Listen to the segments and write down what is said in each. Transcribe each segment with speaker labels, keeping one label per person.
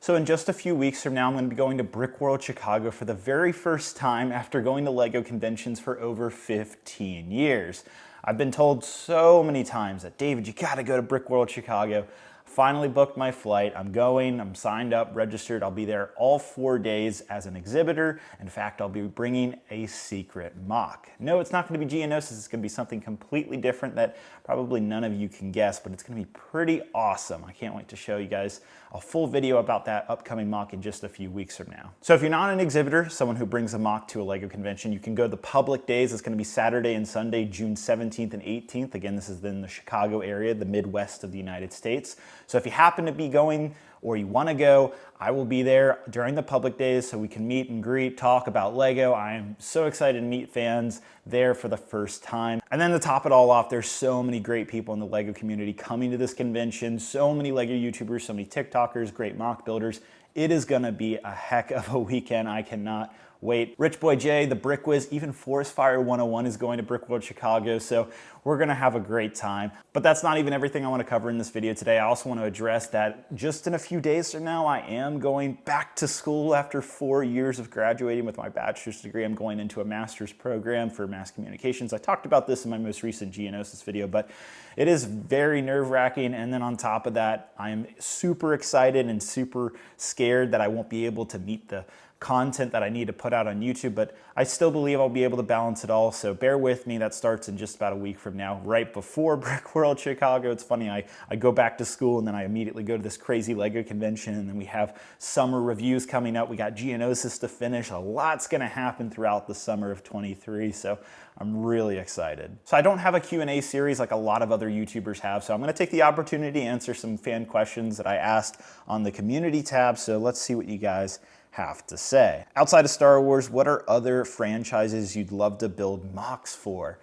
Speaker 1: So in just a few weeks from now, I'm going to be going to Brick World Chicago for the very first time after going to LEGO conventions for over 15 years. I've been told so many times that, David, you gotta go to Brick World Chicago. Finally booked my flight. I'm going, I'm signed up, registered. I'll be there all 4 days as an exhibitor. In fact, I'll be bringing a secret MOC. No, it's not going to be Geonosis. It's going to be something completely different that probably none of you can guess, but it's going to be pretty awesome. I can't wait to show you guys a full video about that upcoming MOC in just a few weeks from now. So if you're not an exhibitor, someone who brings a MOC to a LEGO convention, you can go to the public days. It's going to be Saturday and Sunday, June 17th and 18th. Again, this is in the Chicago area, the Midwest of the United States. So if you happen to be going or you want to go, I will be there during the public days so we can meet and greet, talk about LEGO. I am so excited to meet fans there for the first time. And then to top it all off, there's so many great people in the LEGO community coming to this convention, so many LEGO YouTubers, so many TikTokers, great MOC builders. It is gonna be a heck of a weekend. I cannot wait. Rich Boy Jay, the Brick Whiz, even Forest Fire 101 is going to Brick World Chicago, so we're gonna have a great time. But that's not even everything I wanna cover in this video today. I also wanna address that just in a few days from now, I am going back to school after 4 years of graduating with my bachelor's degree. I'm going into a master's program for mass communications. I talked about this in my most recent Geonosis video, but it is very nerve-wracking. And then on top of that, I'm super excited and super scared that I won't be able to meet the content that I need to put out on YouTube, but I still believe I'll be able to balance it all. So bear with me. That starts in just about a week from now, right before Brick World Chicago. It's funny, I go back to school and then I immediately go to this crazy LEGO convention, and then we have summer reviews coming up. We got Geonosis to finish. A lot's gonna happen throughout the summer of 23, so I'm really excited. So I don't have a Q&A series like a lot of other YouTubers have, so I'm gonna take the opportunity to answer some fan questions that I asked on the community tab. So let's see what you guys have to say. Outside of Star Wars, what are other franchises you'd love to build MOCs for?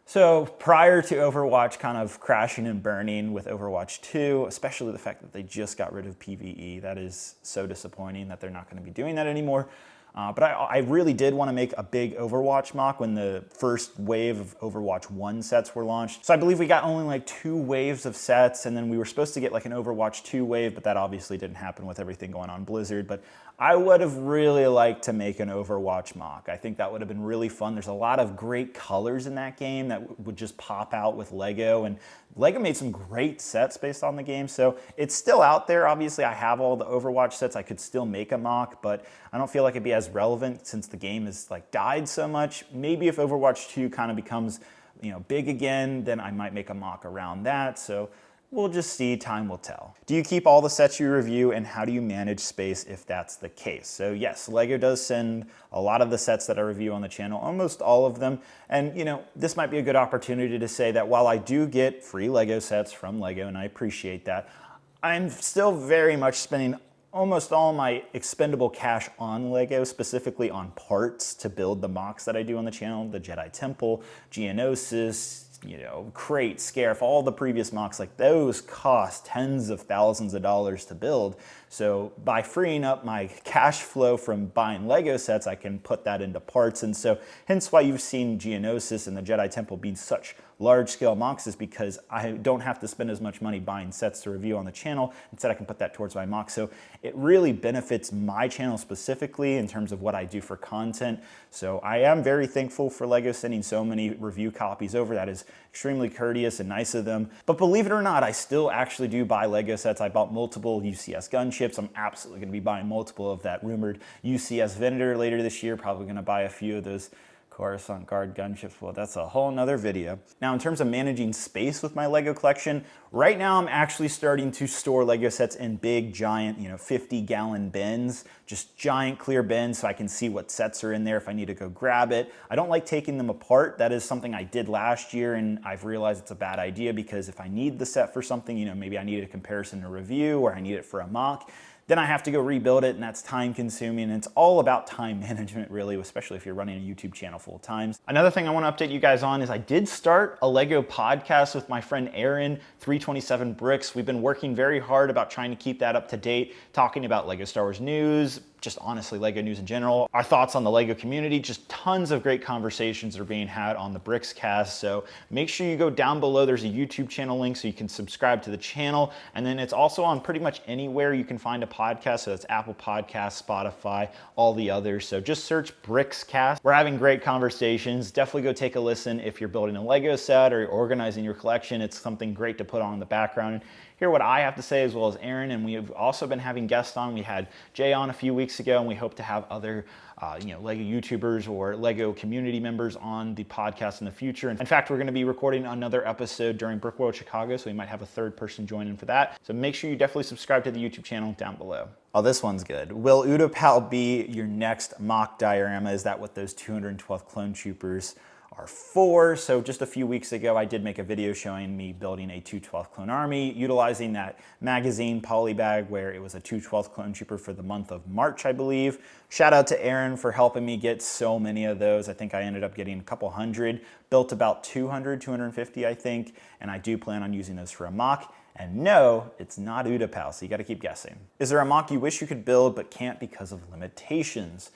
Speaker 1: So prior to Overwatch kind of crashing and burning with Overwatch 2, especially the fact that they just got rid of PvE, that is so disappointing that they're not going to be doing that anymore. But I really did want to make a big Overwatch MOC when the first wave of Overwatch 1 sets were launched. So I believe we got only like 2 waves of sets, and then we were supposed to get like an Overwatch 2 wave, but that obviously didn't happen with everything going on Blizzard. But I would have really liked to make an Overwatch MOC. I think that would have been really fun. There's a lot of great colors in that game that would just pop out with LEGO, and LEGO made some great sets based on the game, so it's still out there. Obviously, I have all the Overwatch sets. I could still make a MOC, but I don't feel like it'd be as relevant since the game has like died so much. Maybe if Overwatch 2 kind of becomes, big again, then I might make a MOC around that. So we'll just see, time will tell. Do you keep all the sets you review, and how do you manage space if that's the case? So yes, LEGO does send a lot of the sets that I review on the channel, almost all of them. And this might be a good opportunity to say that while I do get free LEGO sets from LEGO, and I appreciate that, I'm still very much spending almost all my expendable cash on LEGO, specifically on parts to build the MOCs that I do on the channel, the Jedi Temple, Geonosis, Crate, Scarif, all the previous MOCs, like those cost tens of thousands of dollars to build. So by freeing up my cash flow from buying LEGO sets, I can put that into parts. And so hence why you've seen Geonosis and the Jedi Temple being such large-scale MOCs, is because I don't have to spend as much money buying sets to review on the channel. Instead, I can put that towards my MOC. So it really benefits my channel specifically in terms of what I do for content. So I am very thankful for LEGO sending so many review copies over. That is extremely courteous and nice of them. But believe it or not, I still actually do buy LEGO sets. I bought multiple UCS gunships. I'm absolutely going to be buying multiple of that rumored UCS vendor later this year. Probably going to buy a few of those Coruscant Guard gunships. Well, that's a whole nother video. Now, in terms of managing space with my LEGO collection, right now I'm actually starting to store LEGO sets in big, giant, 50-gallon bins, just giant clear bins, so I can see what sets are in there if I need to go grab it. I don't like taking them apart. That is something I did last year, and I've realized it's a bad idea, because if I need the set for something, maybe I need a comparison to review, or I need it for a MOC, then I have to go rebuild it, and that's time consuming. And it's all about time management, really, especially if you're running a YouTube channel full time. Another thing I want to update you guys on is I did start a LEGO podcast with my friend Aaron, 327 Bricks. We've been working very hard about trying to keep that up to date, talking about LEGO Star Wars news, just honestly LEGO news in general, our thoughts on the LEGO community, just tons of great conversations are being had on the Bricks cast. So make sure you go down below. There's a YouTube channel link so you can subscribe to the channel. And then it's also on pretty much anywhere you can find a podcast, so that's Apple Podcasts, Spotify, all the others. So just search Brickscast. We're having great conversations. Definitely go take a listen if you're building a Lego set or you're organizing your collection. It's something great to put on in the background and hear what I have to say, as well as Aaron. And we have also been having guests on. We had Jay on a few weeks ago, and we hope to have other Lego YouTubers or Lego community members on the podcast in the future. In fact, we're going to be recording another episode during Brick World Chicago, so we might have a third person join in for that. So make sure you definitely subscribe to the YouTube channel down below. Oh, this one's good. Will Utapau be your next MOC diorama? Is that what those 212th clone troopers are for? So just a few weeks ago, I did make a video showing me building a 212th clone army, utilizing that magazine polybag where it was a 212th clone trooper for the month of March, I believe. Shout out to Aaron for helping me get so many of those. I think I ended up getting a couple hundred, built about 200, 250, I think, and I do plan on using those for a MOC. And no, it's not Utapau, so you gotta keep guessing. Is there a MOC you wish you could build but can't because of limitations?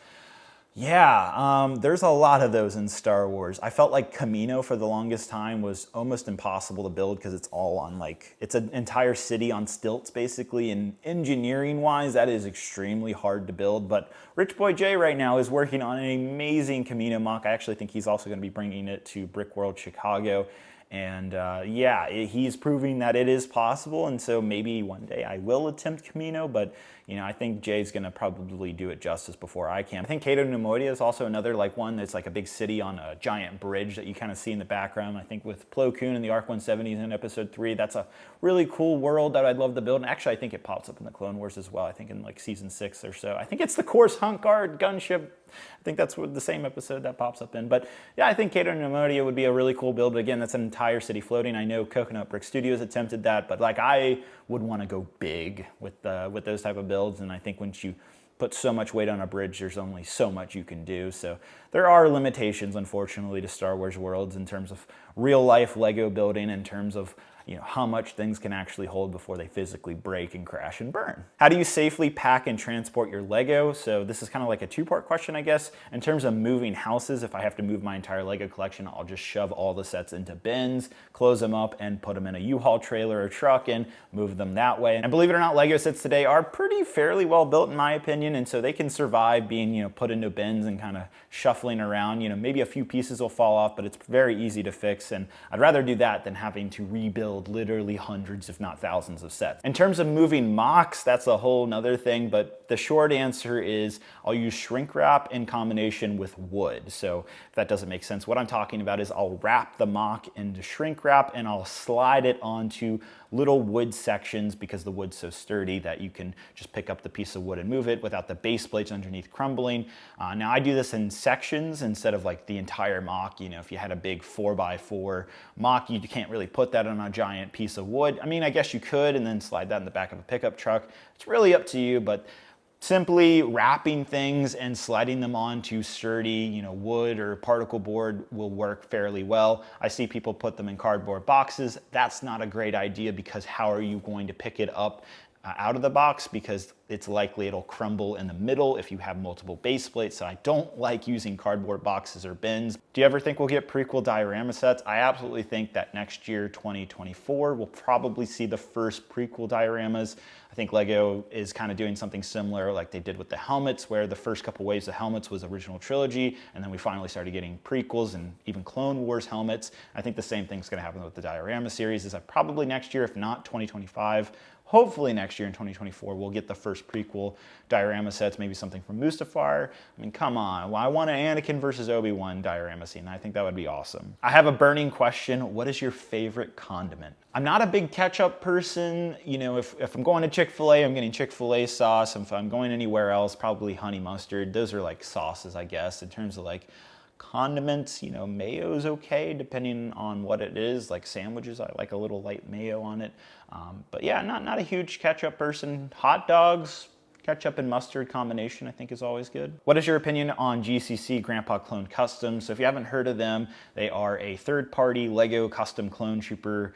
Speaker 1: Yeah, there's a lot of those in Star Wars. I felt like Camino for the longest time was almost impossible to build because it's all on it's an entire city on stilts basically, and engineering wise that is extremely hard to build. But Rich Boy J right now is working on an amazing Camino MOC. I actually think he's also going to be bringing it to Brick World Chicago. And yeah, he's proving that it is possible, and so maybe one day I will attempt Camino, but I think Jay's gonna probably do it justice before I can. I think Cato Nemoidia is also another one that's like a big city on a giant bridge that you kind of see in the background. I think with Plo Koon and the Arc 170s in episode 3, that's a really cool world that I'd love to build. And actually, I think it pops up in the Clone Wars as well. I think in season 6 or so. I think it's the Course Hunt Guard gunship. I think that's the same episode that pops up in. But yeah, I think Cato Nemoidia would be a really cool build. But again, that's an entire city floating. I know Coconut Brick Studios attempted that, but I would want to go big with those type of builds. And I think once you put so much weight on a bridge, there's only so much you can do. So there are limitations, unfortunately, to Star Wars worlds in terms of real life Lego building, in terms of how much things can actually hold before they physically break and crash and burn. How do you safely pack and transport your Lego? So this is kind of like a two-part question, I guess. In terms of moving houses, if I have to move my entire Lego collection, I'll just shove all the sets into bins, close them up, and put them in a U-Haul trailer or truck and move them that way. And believe it or not, Lego sets today are fairly well built in my opinion, and so they can survive being put into bins and kind of shuffling around. Maybe a few pieces will fall off, but it's very easy to fix, and I'd rather do that than having to rebuild literally hundreds if not thousands of sets. In terms of moving MOCs, that's a whole nother thing, but the short answer is I'll use shrink wrap in combination with wood. So if that doesn't make sense, what I'm talking about is I'll wrap the MOC into shrink wrap and I'll slide it onto little wood sections, because the wood's so sturdy that you can just pick up the piece of wood and move it without the base plates underneath crumbling. Now I do this in sections instead of the entire MOC. If you had a big 4x4 MOC, you can't really put that on a giant piece of wood. I mean, I guess you could and then slide that in the back of a pickup truck. It's really up to you, but simply wrapping things and sliding them onto sturdy, wood or particle board will work fairly well. I see people put them in cardboard boxes. That's not a great idea, because how are you going to pick it up out of the box? Because it's likely it'll crumble in the middle if you have multiple base plates. So I don't like using cardboard boxes or bins. Do you ever think we'll get prequel diorama sets? I absolutely think that next year, 2024, we'll probably see the first prequel dioramas. I think Lego is kind of doing something similar like they did with the helmets, where the first couple waves of helmets was original trilogy, and then we finally started getting prequels and even Clone Wars helmets. I think the same thing's going to happen with the diorama series, is that probably next year, if not 2025, hopefully next year in 2024, we'll get the first prequel diorama sets, maybe something from Mustafar. I mean, come on. Well, I want an Anakin versus Obi-Wan diorama scene. I think that would be awesome. I have a burning question. What is your favorite condiment? I'm not a big ketchup person. If I'm going to Chick-fil-A, I'm getting Chick-fil-A sauce. If I'm going anywhere else, probably honey mustard. Those are sauces, I guess. In terms of condiments, mayo's okay depending on what it is. Like sandwiches, I like a little light mayo on it. But yeah, not a huge ketchup person. Hot dogs, ketchup and mustard combination I think is always good. What is your opinion on GCC Grandpa Clone Custom? So if you haven't heard of them, they are a third-party Lego custom clone trooper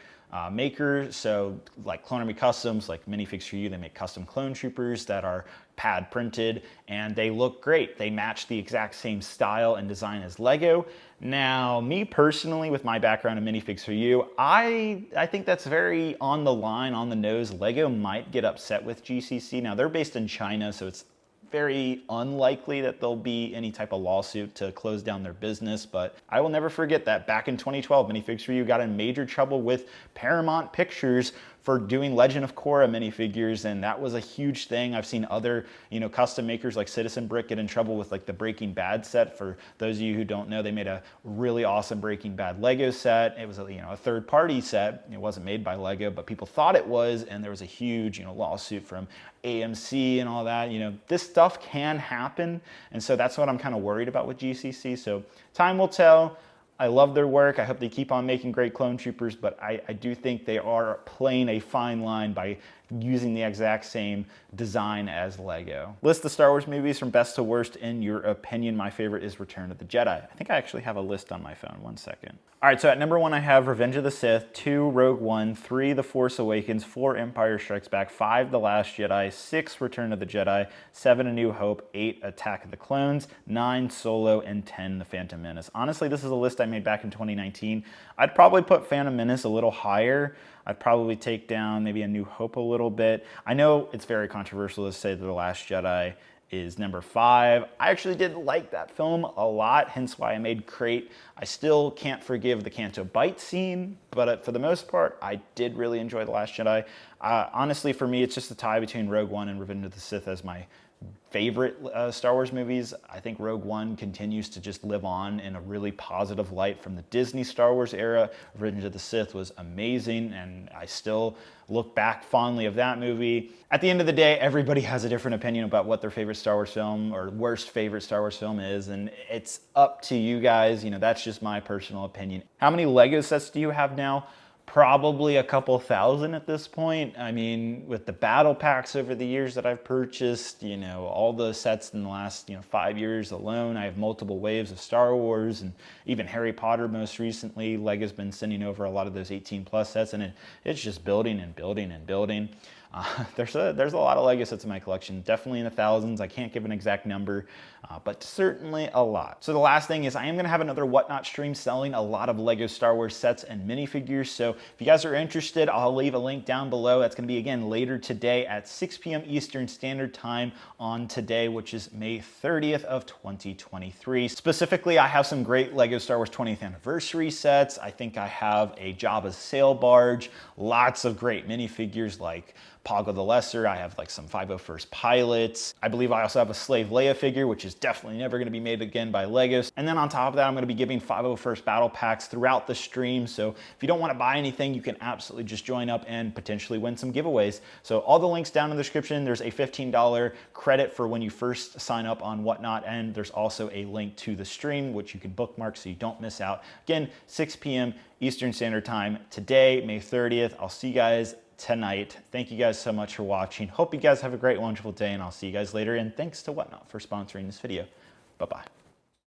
Speaker 1: maker. So like Clone Customs, like Minifigs For You, they make custom clone troopers that are pad printed and they look great. They match the exact same style and design as Lego. Now, me personally, with my background in Minifigs For You, I think that's very on the line, on the nose. Lego might get upset with GCC. Now, they're based in China, so it's very unlikely that there'll be any type of lawsuit to close down their business, but I will never forget that back in 2012, Minifigs For You got in major trouble with Paramount Pictures for doing Legend of Korra minifigures, and that was a huge thing. I've seen other, custom makers like Citizen Brick get in trouble with like the Breaking Bad set. For those of you who don't know, they made a really awesome Breaking Bad Lego set. It was a third-party set. It wasn't made by Lego, but people thought it was, and there was a huge, lawsuit from AMC and all that. This stuff can happen, and so that's what I'm kind of worried about with GCC. So time will tell. I love their work. I hope they keep on making great clone troopers, but I do think they are playing a fine line by using the exact same design as Lego. List the Star Wars movies from best to worst in your opinion. My favorite is Return of the Jedi. I think I actually have a list on my phone. 1 second. All right, so at number 1, I have Revenge of the Sith, 2, Rogue One, 3, The Force Awakens, 4, Empire Strikes Back, 5, The Last Jedi, 6, Return of the Jedi, 7, A New Hope, 8, Attack of the Clones, 9, Solo, and 10, The Phantom Menace. Honestly, this is a list I made back in 2019. I'd probably put Phantom Menace a little higher. I'd probably take down maybe A New Hope a little bit. I know it's very controversial to say that The Last Jedi is number 5. I actually did like that film a lot, hence why I made Crate. I still can't forgive the Canto Bight scene, but for the most part, I did really enjoy The Last Jedi. Honestly, for me, it's just a tie between Rogue One and Revenge of the Sith as my favorite Star Wars movies. I think Rogue One continues to just live on in a really positive light from the Disney Star Wars era. Revenge of the Sith was amazing, and I still look back fondly of that movie. At the end of the day, everybody has a different opinion about what their favorite Star Wars film or worst favorite Star Wars film is, and it's up to you guys. That's just my personal opinion. How many Lego sets do you have now? Probably a couple thousand at this point. I mean, with the battle packs over the years that I've purchased, all the sets in the last, 5 years alone, I have multiple waves of Star Wars and even Harry Potter most recently. Lego's been sending over a lot of those 18+ sets, and it's just building and building and building. There's a lot of Lego sets in my collection, definitely in the thousands. I can't give an exact number, but certainly a lot. So the last thing is I am going to have another Whatnot stream selling a lot of Lego Star Wars sets and minifigures. So if you guys are interested, I'll leave a link down below. That's going to be again later today at 6 p.m. Eastern Standard Time on today, which is May 30th of 2023. Specifically, I have some great Lego Star Wars 20th anniversary sets. I think I have a Jabba's sail barge, lots of great minifigures like Pago the Lesser. I have like some 501st pilots. I believe I also have a Slave Leia figure, which is definitely never going to be made again by Legos. And then on top of that, I'm going to be giving 501st battle packs throughout the stream. So if you don't want to buy anything, you can absolutely just join up and potentially win some giveaways. So all the links down in the description. There's a $15 credit for when you first sign up on Whatnot. And there's also a link to the stream, which you can bookmark so you don't miss out. Again, 6 p.m. Eastern Standard Time today, May 30th. I'll see you guys tonight. Thank you guys so much for watching. Hope you guys have a great, wonderful day, and I'll see you guys later. And thanks to Whatnot for sponsoring this video. Bye-bye.